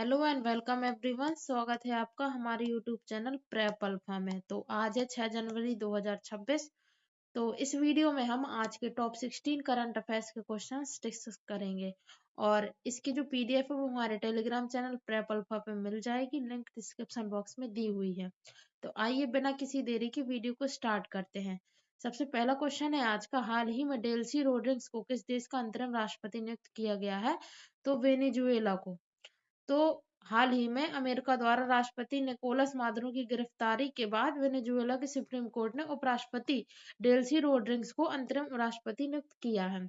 Hello and welcome everyone. स्वागत है आपका हमारे यूट्यूब चैनल प्रेप अल्फा में। तो आज है 6 जनवरी 2026। तो इस वीडियो में हम आज के टॉप 16 करंट अफेयर्स के क्वेश्चंस डिस्कस करेंगे और इसकी जो पीडीएफ है वो हमारे टेलीग्राम चैनल प्रेप अल्फा पे मिल जाएगी। लिंक डिस्क्रिप्शन बॉक्स में दी हुई है। तो आइए बिना किसी देरी के वीडियो को स्टार्ट करते हैं। सबसे पहला क्वेश्चन है आज का। हाल ही में डेल्सी रोड्रिग्स को किस देश का अंतरिम राष्ट्रपति नियुक्त किया गया है? तो वेनेजुएला को। तो हाल ही में अमेरिका द्वारा राष्ट्रपति निकोलस मादुरो की गिरफ्तारी के बाद वेनेजुएला की सुप्रीम कोर्ट ने उपराष्ट्रपति डेल्सी रोड्रिग्स को अंतरिम राष्ट्रपति नियुक्त किया है।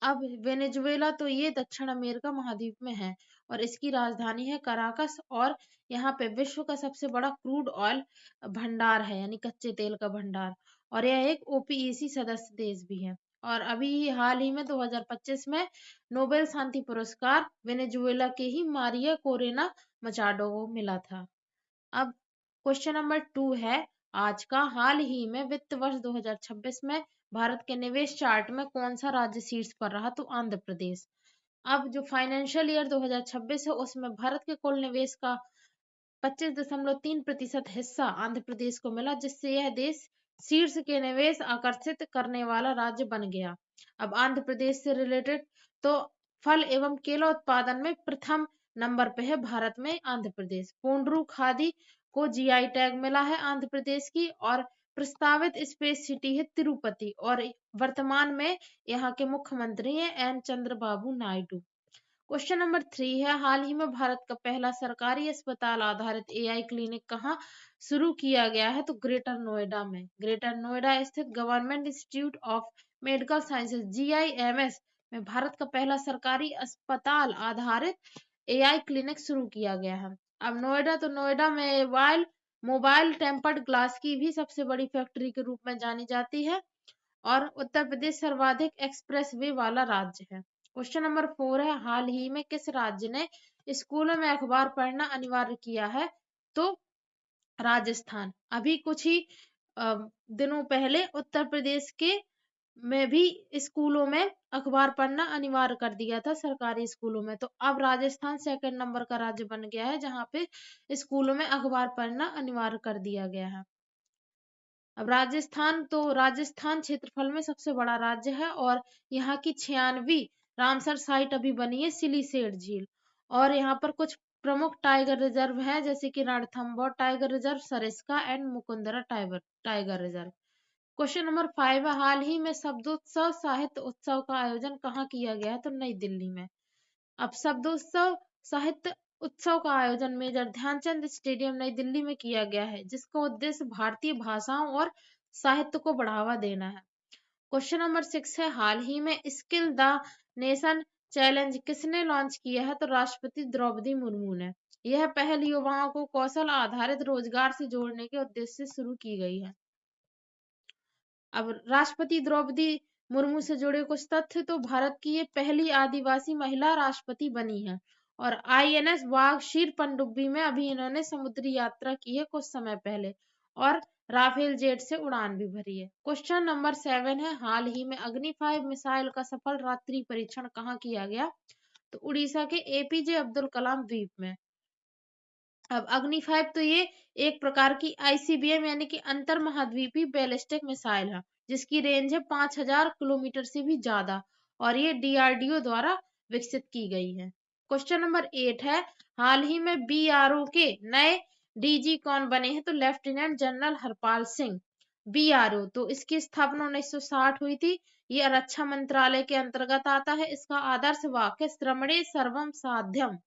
अब वेनेजुएला तो ये दक्षिण अमेरिका महाद्वीप में है और इसकी राजधानी है कराकस और यहाँ पे विश्व का सबसे बड़ा क्रूड ऑयल भंडार है, यानी कच्चे तेल का भंडार। और यह एक ओपीईसी सदस्य देश भी है। और अभी हाल ही में 2025 में नोबेल शांति पुरस्कार वेनेजुएला के ही मारिया कोरेना मचाडो को मिला था। अब क्वेश्चन नंबर 2 है आज का। हाल ही में वित्त वर्ष 2026 में भारत के निवेश चार्ट में कौन सा राज्य शीर्ष पर रहा? तो आंध्र प्रदेश। अब जो फाइनेंशियल ईयर 2026 है उसमें भारत के कुल निवेश का 25.3% हिस्सा आंध्र प्रदेश को मिला, जिससे यह देश शीर्ष के निवेश आकर्षित करने वाला राज्य बन गया। अब आंध्र प्रदेश से रिलेटेड तो फल एवं केला उत्पादन में प्रथम नंबर पे है भारत में आंध्र प्रदेश। पुंडरू खादी को जीआई टैग मिला है आंध्र प्रदेश की। और प्रस्तावित स्पेस सिटी है तिरुपति और वर्तमान में यहाँ के मुख्यमंत्री हैं N Chandrababu Naidu. Question number 3 है हाल ही में भारत का पहला सरकारी अस्पताल आधारित एआई क्लिनिक कहाँ शुरू किया गया है? तो ग्रेटर नोएडा में। ग्रेटर नोएडा स्थित government institute of medical sciences GIMS में भारत का पहला सरकारी अस्पताल आधारित एआई क्लिनिक शुरू किया गया है। अब नोएडा तो नोएडा में मोबाइल टेम्पर्ड ग्लास की भी सबसे बड़ी फैक्ट्री के रूप में जानी जाती है और उत्तर प्रदेश सर्वाधिक एक्सप्रेस वे वाला राज्य है। क्वेश्चन नंबर 4 है हाल ही में किस राज्य ने स्कूलों में अखबार पढ़ना अनिवार्य किया है? तो राजस्थान। अभी कुछ ही दिनों पहले उत्तर प्रदेश के में भी स्कूलों में अखबार पढ़ना अनिवार्य कर दिया था, सरकारी स्कूलों में। तो अब राजस्थान सेकंड नंबर का राज्य बन गया है जहां पे स्कूलों में अखबार पढ़ना अनिवार्य कर दिया गया है। अब राजस्थान क्षेत्रफल में सबसे बड़ा राज्य है और यहाँ की 96वीं रामसर साइट अभी बनी है सिलीसेट झील। और यहाँ पर कुछ प्रमुख टाइगर रिजर्व हैं जैसे कि Ranthambore tiger reserve, Sariska and Mukundra tiger reserve. Question number 5 है हाल ही में शब्दोत्सव साहित्य उत्सव का आयोजन कहाँ किया गया है? तो नई दिल्ली में। अब शब्दोत्सव साहित्य उत्सव का आयोजन मेजर ध्यानचंद स्टेडियम नई दिल्ली में किया गया है, जिसका उद्देश्य भारतीय भाषाओं और साहित्य को बढ़ावा देना है। क्वेश्चन नंबर 6 है हाल ही में स्किल द नेशन चैलेंज किसने लॉन्च किया है? तो राष्ट्रपति द्रौपदी मुर्मू ने। यह पहल युवाओं को कौशल आधारित रोजगार से जोड़ने के उद्देश्य से शुरू की गई है। अब राष्ट्रपति द्रौपदी मुर्मू से जुड़े कुछ तथ्य। तो भारत की ये पहली आदिवासी महिला राष्ट्रपति बनी है और आईएनएस वाघ शीर पनडुब्बी में अभी इन्होंने समुद्री यात्रा की है कुछ समय पहले और राफेल जेट से उड़ान भी भरी है। क्वेश्चन नंबर 7 है हाल ही में अग्नि 5 मिसाइल का सफल रात्रि परीक्षण कहाँ किया गया? तो उड़ीसा के एपीजे अब्दुल कलाम द्वीप में। अब अग्नि 5 तो ये एक प्रकार की आईसीबीएम यानी कि अंतर महाद्वीपीय बैलिस्टिक मिसाइल है जिसकी रेंज है 5000 किलोमीटर से भी ज्यादा और ये डीआरडीओ द्वारा विकसित की गई है। क्वेश्चन नंबर 8 है हाल ही में बीआरओ के नए डीजी कौन बने हैं? तो lieutenant general Harpal Singh. BRO तो इसकी स्थापना 1960 हुई थी। ये रक्षा मंत्रालय के अंतर्गत आता है। इसका आदर्श वाक्य श्रमणे सर्वम साध्यम।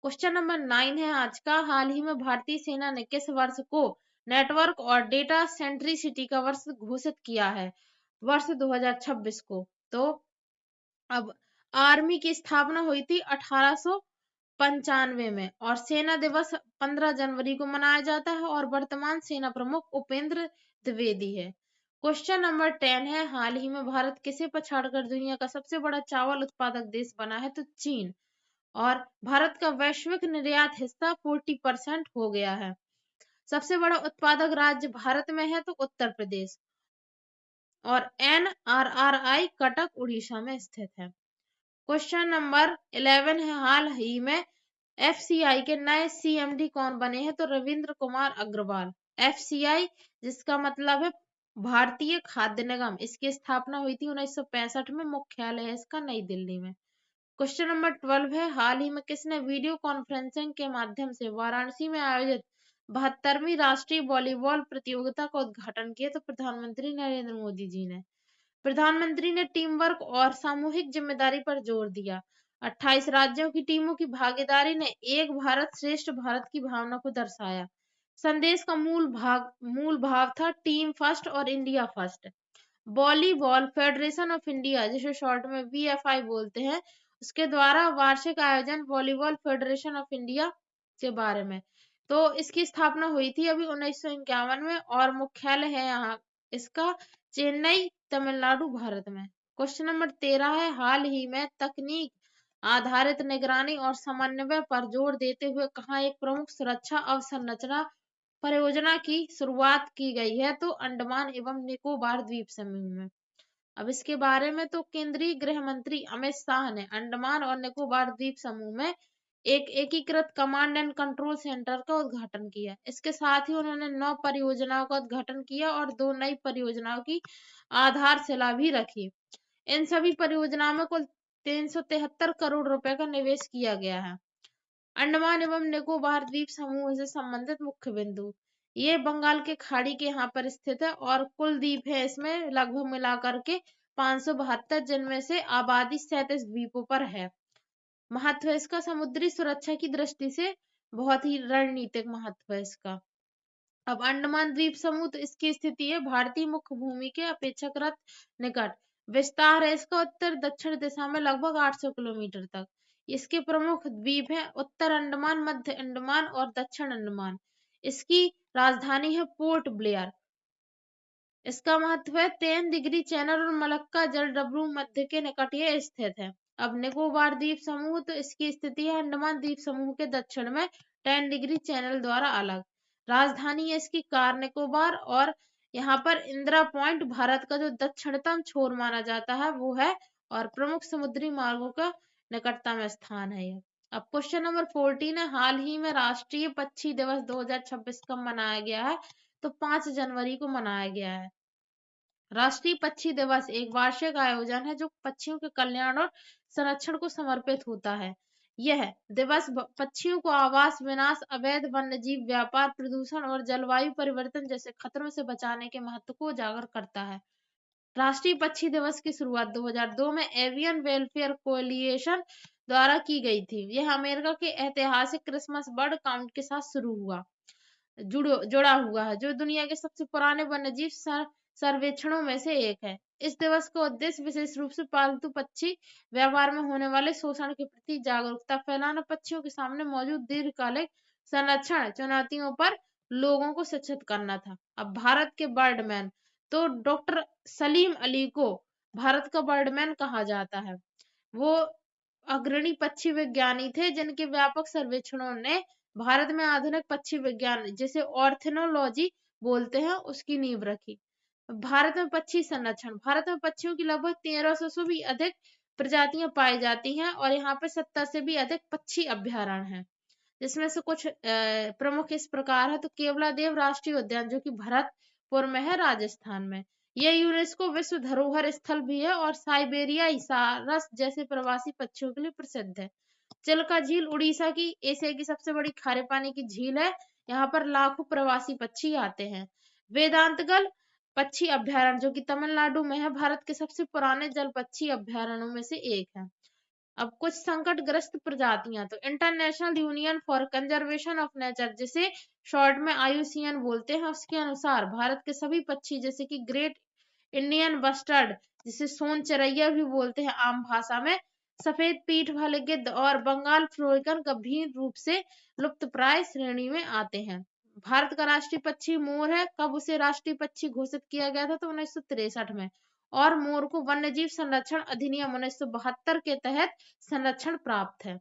क्वेश्चन नंबर 9 है आज का। हाल ही में भारतीय सेना ने किस वर्ष को नेटवर्क और डेटा सेंट्रिसिटी का वर्ष घोषित किया है? वर्ष 2026 को। तो अब आर्मी की स्थापना हुई थी 1895 में और सेना दिवस 15 जनवरी को मनाया जाता है और वर्तमान सेना प्रमुख उपेंद्र द्विवेदी है। क्वेश्चन नंबर 10 है हाल ही में भारत किसे पछाड़कर दुनिया का सबसे बड़ा चावल उत्पादक देश बना है? तो चीन। और भारत का वैश्विक निर्यात हिस्सा 40% हो गया है। सबसे बड़ा उत्पादक राज्य भारत में है तो उत्तर प्रदेश और एनआरआरआई कटक उड़ीसा में स्थित है। क्वेश्चन नंबर 11 है, हाल ही में एफसीआई के नए सीएमडी कौन बने हैं? तो रविंद्र कुमार अग्रवाल। एफसीआई जिसका मतलब है भारतीय खाद्य निगम, इसकी स्थापना हुई थी 1965 में, मुख्यालय है इसका नई दिल्ली में। क्वेश्चन नंबर 12 है, हाल ही में किसने वीडियो कॉन्फ्रेंसिंग के माध्यम से वाराणसी में आयोजित 72वीं राष्ट्रीय वॉलीबॉल प्रतियोगिता का उद्घाटन किया? तो प्रधानमंत्री नरेंद्र मोदी जी ने। प्रधानमंत्री ने टीम वर्क और सामूहिक जिम्मेदारी पर जोर दिया। 28 राज्यों की टीमों की भागीदारी ने एक भारत श्रेष्ठ भारत की भावना को दर्शाया। संदेश का मूल भाव था टीम फर्स्ट और India first. Volleyball federation of India, जिसे शॉर्ट में वीएफआई बोलते हैं, उसके द्वारा वार्षिक आयोजन वॉलीबॉल फेडरेशन ऑफ इंडिया के बारे में, तो इसकी स्थापना हुई थी अभी 1951 में, और मुख्यालय है यहाँ इसका चेन्नई, तमिलनाडु, भारत में। क्वेश्चन नंबर 13 है, हाल ही में तकनीक आधारित निगरानी और समन्वय पर जोर देते हुए कहाँ एक प्रमुख सुरक्षा अवसंरचना परियोजना की शुरुआत की गई है? तो अंडमान एवं निकोबार द्वीप समूह में। अब इसके बारे में तो केंद्रीय गृह मंत्री अमित शाह ने अंडमान और निकोबार द्वीप समूह में एक एकीकृत कमांड एंड कंट्रोल सेंटर का उद्घाटन किया। इसके साथ ही उन्होंने 9 परियोजनाओं का उद्घाटन किया और 2 नई परियोजनाओं की आधारशिला भी रखी। इन सभी परियोजनाओं में कुल 373 करोड़ रुपए का निवेश किया गया है। अंडमान एवं निकोबार द्वीप समूह से संबंधित मुख्य बिंदु, ये बंगाल के खाड़ी के यहाँ पर स्थित है और कुल द्वीप है इसमें लगभग मिलाकर के 572, जिनमें से आबादी 37 द्वीपों पर है। महत्व इसका समुद्री सुरक्षा की दृष्टि से बहुत ही रणनीतिक महत्व है इसका। अब अंडमान द्वीप समूह, तो इसकी स्थिति है भारतीय मुख्य भूमि के अपेक्षाकृत निकट। विस्तार है इसका उत्तर दक्षिण दिशा में लगभग 800 किलोमीटर तक। इसके प्रमुख द्वीप हैं उत्तर अंडमान, मध्य अंडमान और दक्षिण अंडमान। इसकी राजधानी है पोर्ट ब्लेयर। इसका महत्व है 10 डिग्री चैनल और मलक्का जलडमरू मध्य के निकट ये स्थित है। अब निकोबार द्वीप समूह, तो इसकी स्थिति है अंडमान द्वीप समूह के दक्षिण में 10 डिग्री चैनल द्वारा अलग। राजधानी है इसकी कार निकोबार, और यहाँ पर इंदिरा पॉइंट भारत का जो दक्षिणतम छोर माना जाता है वो है, और प्रमुख समुद्री मार्गों का निकटतम स्थान है ये। अब क्वेश्चन नंबर 14 है, हाल ही में राष्ट्रीय पक्षी दिवस 2026 कब मनाया गया है? तो 5 जनवरी को मनाया गया है। राष्ट्रीय पक्षी दिवस एक वार्षिक आयोजन है जो पक्षियों के कल्याण और संरक्षण को समर्पित होता है। यह दिवस पक्षियों को आवास विनाश, अवैध वन्यजीव व्यापार, प्रदूषण और जलवायु परिवर्तन जैसे खतरों से बचाने के महत्व को उजागर करता है। राष्ट्रीय पक्षी दिवस की शुरुआत 2002 में एवियन वेलफेयर कोएलिशन द्वारा की गई थी। यह अमेरिका के ऐतिहासिक क्रिसमस बर्ड काउंट के साथ शुरू हुआ जुड़ा हुआ है, जो दुनिया के सबसे पुराने वन्यजीव सर्वेक्षणों में से एक है। इस दिवस का उद्देश्य विशेष रूप से पालतू पक्षी व्यापार में होने वाले शोषण के प्रति जागरूकता फैलाना, पक्षियों के सामने मौजूद दीर्घकालिक संरक्षण चुनौतियों पर लोगों को शिक्षित करना था। अब भारत के बर्डमैन, तो डॉक्टर सलीम अली को भारत का बर्डमैन कहा जाता है। वो अग्रणी पक्षी विज्ञानी थे जिनके व्यापक सर्वेक्षणों ने भारत में आधुनिक पक्षी विज्ञान, जिसे ऑर्निथोलॉजी बोलते हैं, उसकी नींव रखी। भारत में पक्षी संरक्षण, भारत में पक्षियों की लगभग 1300 से भी अधिक प्रजातियां पाई जाती हैं और यहाँ पे 70 से भी अधिक पक्षी अभ्यारण्य हैं, जिसमें से कुछ प्रमुख इस प्रकार है। तो केवलादेव राष्ट्रीय उद्यान, जो कि भरतपुर में है, राजस्थान में, यह यूनेस्को विश्व धरोहर स्थल भी है और साइबेरियाई सारस जैसे प्रवासी पक्षियों के लिए प्रसिद्ध है। चिल्का झील उड़ीसा की एशिया की सबसे बड़ी खारे पानी की झील है। यहाँ पर लाखों प्रवासी पक्षी आते हैं। वेदांतगल पक्षी अभ्यारण्य, जो कि तमिलनाडु में है, भारत के सबसे पुराने जल पक्षी अभ्यारण्यों में से एक है। अब कुछ संकटग्रस्त प्रजातियां, तो international union for conservation of nature, जिसे शॉर्ट में IUCN बोलते हैं, उसके अनुसार भारत के सभी पक्षी जैसे कि ग्रेट इंडियन बस्टर्ड, जिसे सोन चिरैया भी बोलते हैं आम भाषा में, सफेद पीठ वाले गिद्ध और बंगाल फ्लोरिकन गंभीर रूप से लुप्तप्राय श्रेणी में आते हैं। भारत का राष्ट्रीय पक्षी मोर है। कब उसे राष्ट्रीय पक्षी घोषित किया गया था? तो 1963 में। और मोर को वन्यजीव संरक्षण अधिनियम 1972 के तहत संरक्षण प्राप्त है।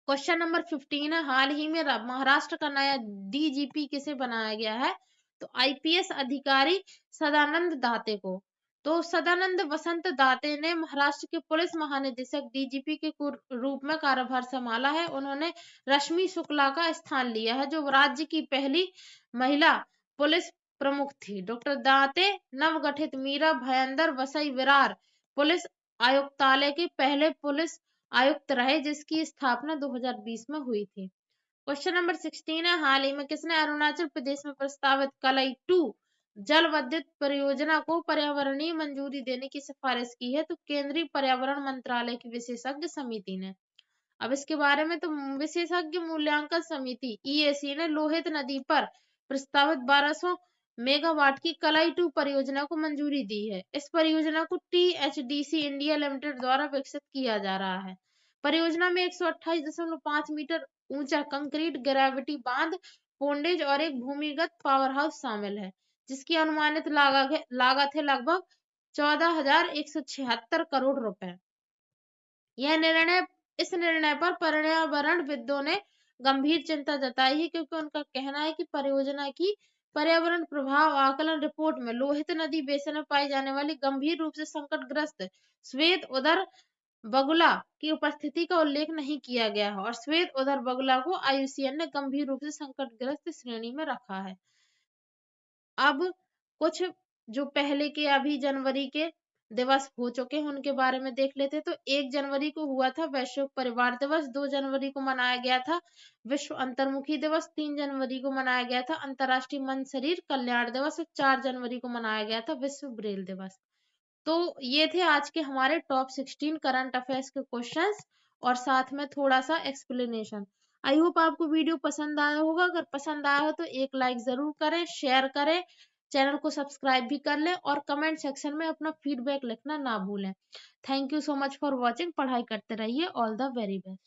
क्वेश्चन नंबर 15 है, हाल ही में महाराष्ट्र का नया DGP किसे बनाया गया है? तो IPS अधिकारी सदानंद दाते को। तो सदानंद वसंत दाते ने महाराष्ट्र के पुलिस महानिदेशक डीजीपी के रूप में कार्यभार संभाला है। उन्होंने रश्मि शुक्ला का स्थान लिया है, जो राज्य की पहली महिला पुलिस प्रमुख थी। डॉक्टर दाते नवगठित मीरा भयंदर वसई विरार पुलिस आयुक्तालय के पहले पुलिस आयुक्त रहे, जिसकी स्थापना 2020 में हुई थी। क्वेश्चन नंबर 16 है, हाल ही में किसने अरुणाचल प्रदेश में प्रस्तावित कलई 2 जल विद्युत परियोजना को पर्यावरणीय मंजूरी देने की सिफारिश की है? तो केंद्रीय पर्यावरण मंत्रालय की विशेषज्ञ समिति ने। अब इसके बारे में, तो विशेषज्ञ मूल्यांकन समिति ईएसी ने लोहित नदी पर प्रस्तावित 1200 मेगावाट की कलाई 2 परियोजना को मंजूरी दी है। इस परियोजना को टीएचडीसी इंडिया लिमिटेड द्वारा विकसित किया जा रहा है। परियोजना में 128.5 मीटर ऊंचा कंक्रीट ग्रेविटी बांध, पोंडेज और एक भूमिगत पावर हाउस शामिल है, जिसकी अनुमानित लागत है लगभग 14,176 करोड़ रुपए। इस निर्णय पर पर्यावरणविदों ने गंभीर चिंता जताई है, क्योंकि उनका कहना है कि परियोजना की पर्यावरण प्रभाव आकलन रिपोर्ट में लोहित नदी बेसिन में पाई जाने वाली गंभीर रूप से संकटग्रस्त श्वेत उदर बगुला की उपस्थिति का उल्लेख नहीं किया गया है, और श्वेत उदर बगुला को आईयूसीएन ने गंभीर रूप से संकटग्रस्त श्रेणी में रखा है। अब कुछ जो पहले के अभी जनवरी के दिवस हो चुके हैं उनके बारे में देख लेते। तो 1 जनवरी को हुआ था वैश्विक परिवार दिवस, 2 जनवरी को मनाया गया था विश्व अंतर्मुखी दिवस, 3 जनवरी को मनाया गया था अंतर्राष्ट्रीय मन शरीर कल्याण दिवस और 4 जनवरी को मनाया गया था विश्व ब्रेल दिवस। तो ये थे आज के हमारे टॉप 16 करंट अफेयर्स के क्वेश्चंस और साथ में थोड़ा सा एक्सप्लेनेशन। आई होप आपको वीडियो पसंद आया होगा। अगर पसंद आया हो तो एक लाइक जरूर करें, शेयर करें, चैनल को सब्सक्राइब भी कर लें और कमेंट सेक्शन में अपना फीडबैक लिखना ना भूलें। Thank you so much for watching. पढ़ाई करते रहिए। All the very best.